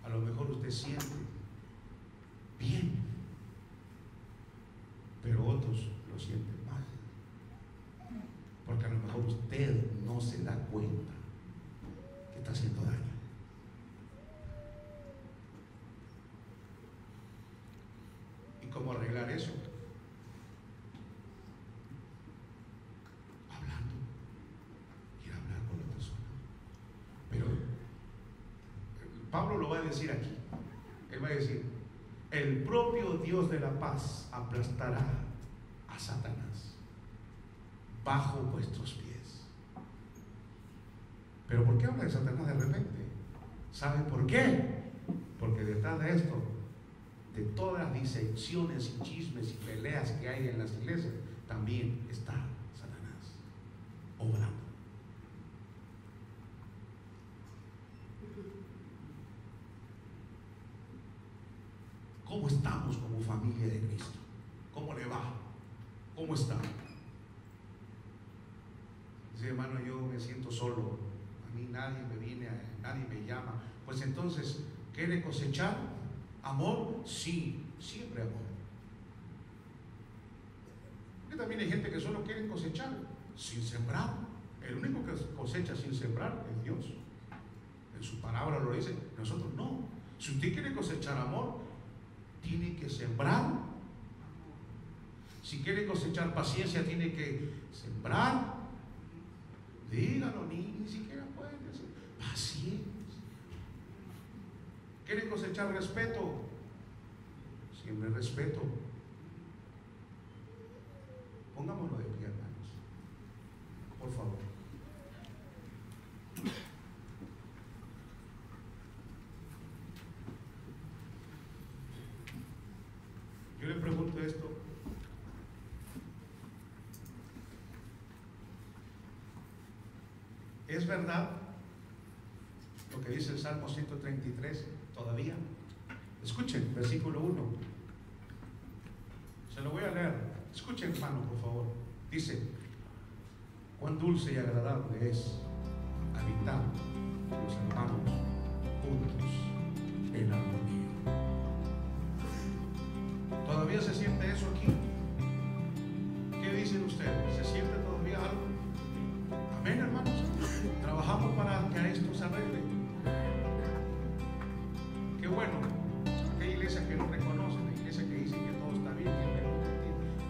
A lo mejor usted siente bien, pero otros lo sienten mal. Porque a lo mejor usted no se da cuenta que está haciendo daño. ¿Cómo arreglar eso? Hablando y Pablo lo va a decir aquí. Él va a decir: el propio Dios de la paz aplastará a Satanás bajo vuestros pies. ¿Pero por qué habla de Satanás de repente? ¿Saben por qué? Porque detrás de esto, de todas las disecciones y chismes y peleas que hay en las iglesias, también está Satanás obrando. ¿Cómo estamos como familia de Cristo? ¿Cómo le va? ¿Cómo está? Dice: hermano, yo me siento solo, a mí nadie me viene, nadie me llama. Pues entonces, ¿quiere cosechar amor? Sí, siempre amor. Porque también hay gente que solo quiere cosechar sin sembrar. El único que cosecha sin sembrar es Dios. En su palabra lo dice, nosotros no. Si usted quiere cosechar amor, tiene que sembrar. Si quiere cosechar paciencia, tiene que sembrar. Dígalo, ni siquiera puede decir paciencia. ¿Quiere cosechar respeto? Siempre respeto. Pongámonos de pie, hermanos, por favor. Yo le pregunto esto: ¿es verdad lo que dice el Salmo 133 todavía? Escuchen, versículo 1. Se lo voy a leer. Escuchen, hermano, por favor. Dice: cuán dulce y agradable es habitar los hermanos juntos en armonía. ¿Todavía se siente eso aquí? ¿Qué dicen ustedes? ¿Se siente todavía algo? Amén, hermanos. Trabajamos para que esto se arregle. Qué bueno. Hay iglesias que no reconocen, hay iglesias que dicen que todo está bien, que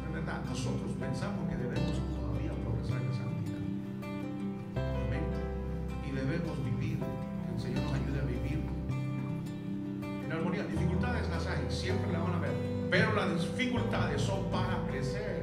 no es verdad. Nosotros pensamos que debemos todavía progresar en santidad. Amén. Y debemos vivir, que el Señor nos ayude a vivir en armonía. Dificultades las hay, siempre las van a ver, pero las dificultades son para crecer.